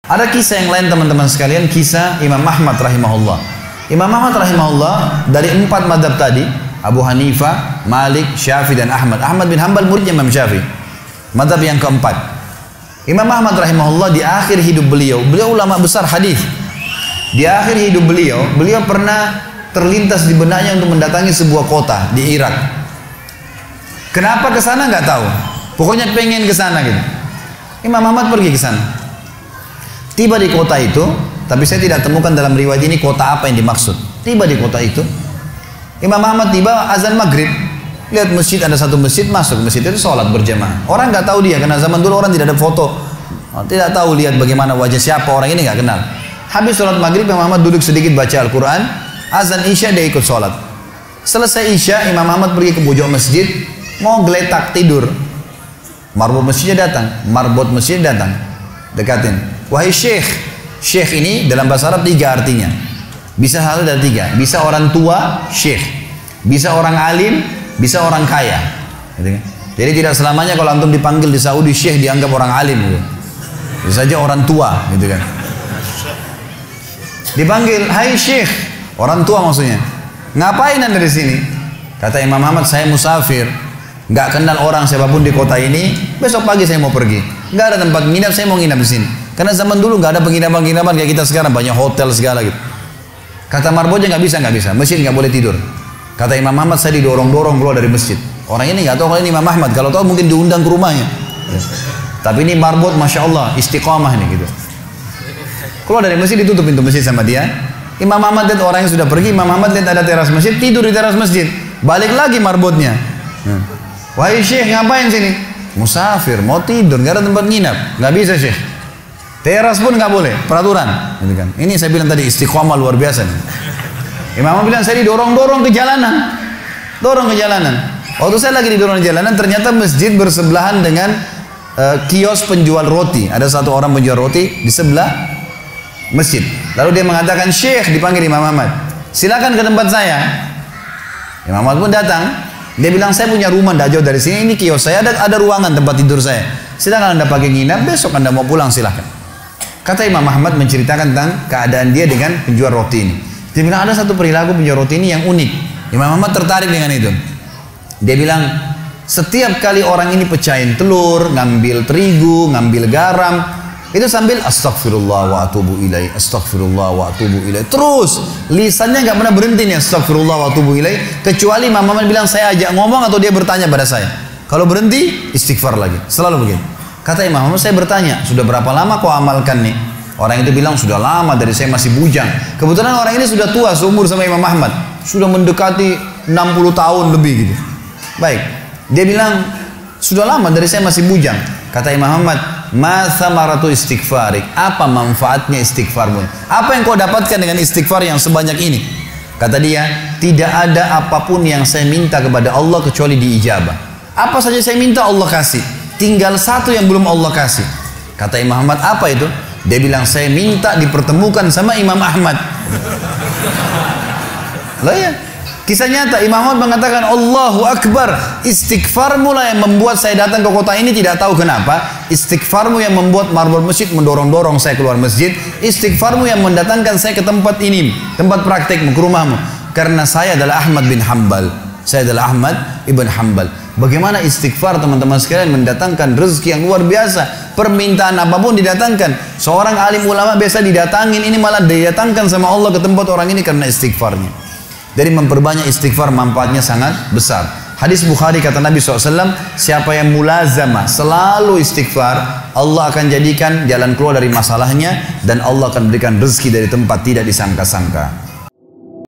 Ada kisah yang lain teman-teman sekalian, kisah Imam Ahmad rahimahullah. Imam Ahmad rahimahullah dari 4 mazhab tadi, Abu Hanifah, Malik, Syafi'i dan Ahmad. Ahmad bin Hanbal muridnya Imam Syafi'i. Mazhab yang keempat. Imam Ahmad rahimahullah di akhir hidup beliau ulama besar hadis. Di akhir hidup beliau pernah terlintas di benaknya untuk mendatangi sebuah kota di Irak. Kenapa ke sana nggak tahu. Pokoknya pengen ke sana gitu. Imam Ahmad pergi ke sana. Tiba di kota itu, tapi saya tidak temukan dalam riwayat ini kota apa yang dimaksud. Tiba di kota itu, Imam Ahmad tiba azan maghrib, lihat masjid, ada satu masjid, masuk masjid itu sholat berjamaah. Orang nggak tahu dia, karena zaman dulu orang tidak ada foto, tidak tahu lihat bagaimana wajah siapa orang ini, nggak kenal. Habis sholat maghrib, Imam Ahmad duduk sedikit baca Al-Quran, azan isya dia ikut sholat. Selesai isya, Imam Ahmad pergi ke pojok masjid, mau geletak tidur. Marbot masjidnya datang, dekatin. Wahai syekh, syekh ini dalam bahasa Arab 3 artinya. Bisa satu dari 3. Bisa orang tua, syekh. Bisa orang alim, bisa orang kaya. Gitu kan? Jadi tidak selamanya kalau antum dipanggil di Saudi syekh dianggap orang alim. Gitu. Bisa saja orang tua, gitu kan. Dipanggil, hai syekh, orang tua maksudnya. Ngapain anda di sini? Kata Imam Ahmad, saya musafir. Nggak kenal orang siapapun di kota ini. Besok pagi saya mau pergi. Nggak ada tempat nginap, saya mau nginap di sini. Karena zaman dulu nggak ada penginapan-penginapan kayak kita sekarang, banyak hotel segala gitu. Kata marbotnya nggak bisa, masjid nggak boleh tidur. Kata Imam Ahmad, saya didorong-dorong keluar dari masjid. Orang ini nggak tahu kalau ini Imam Ahmad, kalau tahu mungkin diundang ke rumahnya. Tapi ini marbot, masya Allah, istiqamah nih gitu. Keluar dari masjid, ditutup pintu masjid sama dia. Imam Ahmad lihat orang yang sudah pergi, Imam Ahmad lihat ada teras masjid, tidur di teras masjid. Balik lagi marbotnya. Wahai syekh, ngapain sini? Musafir, mau tidur, nggak ada tempat nginap. Nggak bisa syekh. Teras pun nggak boleh, peraturan. Ini saya bilang tadi istiqomah luar biasa. Imam bilang saya didorong-dorong ke jalanan, Waktu saya lagi didorong ke jalanan, ternyata masjid bersebelahan dengan kios penjual roti. Ada satu orang penjual roti di sebelah masjid. Lalu dia mengatakan, Syekh, dipanggil Imam Ahmad, silakan ke tempat saya. Imam Ahmad pun datang. Dia bilang, saya punya rumah tidak jauh dari sini. Ini kios saya, ada ruangan tempat tidur saya. Silakan anda pakai nginap. Besok anda mau pulang silakan. Kata Imam Ahmad menceritakan tentang keadaan dia dengan penjual roti ini. Dia bilang ada satu perilaku penjual roti ini yang unik. Imam Ahmad tertarik dengan itu. Dia bilang setiap kali orang ini pecahin telur, ngambil terigu, ngambil garam, itu sambil astagfirullah wa atubu ilaih, astagfirullah wa atubu ilaih. Terus lisannya nggak pernah berhenti nih astagfirullah wa atubu ilaih. Kecuali Imam Ahmad bilang saya ajak ngomong atau dia bertanya pada saya. Kalau berhenti istighfar lagi. Selalu begitu. Kata Imam Ahmad, saya bertanya, sudah berapa lama kau amalkan nih? Orang itu bilang, sudah lama, dari saya masih bujang. Kebetulan orang ini sudah tua, seumur sama Imam Ahmad. Sudah mendekati 60 tahun lebih gitu. Baik, dia bilang, sudah lama, dari saya masih bujang. Kata Imam Ahmad, ma thamaratu istighfarik? Apa manfaatnya istighfarmu? Apa yang kau dapatkan dengan istighfar yang sebanyak ini? Kata dia, tidak ada apapun yang saya minta kepada Allah kecuali diijabah. Apa saja saya minta Allah kasih. Tinggal satu yang belum Allah kasih. Kata Imam Ahmad, apa itu? Dia bilang, saya minta dipertemukan sama Imam Ahmad. Lah ya, kisah nyata. Imam Ahmad mengatakan, Allahu Akbar, istighfarmu lah yang membuat saya datang ke kota ini, tidak tahu kenapa. Istighfarmu yang membuat marbot masjid mendorong-dorong saya keluar masjid. Istighfarmu yang mendatangkan saya ke tempat ini, tempat praktekmu, ke rumahmu. Karena saya adalah Ahmad bin Hanbal. Saya adalah Ahmad ibn Hanbal. Bagaimana istighfar teman-teman sekalian mendatangkan rezeki yang luar biasa. Permintaan apapun didatangkan. Seorang alim ulama biasa didatangin, ini malah didatangkan sama Allah ke tempat orang ini karena istighfarnya. Dari memperbanyak istighfar manfaatnya sangat besar. Hadis Bukhari kata Nabi SAW, siapa yang mulazamah selalu istighfar, Allah akan jadikan jalan keluar dari masalahnya dan Allah akan berikan rezeki dari tempat tidak disangka-sangka.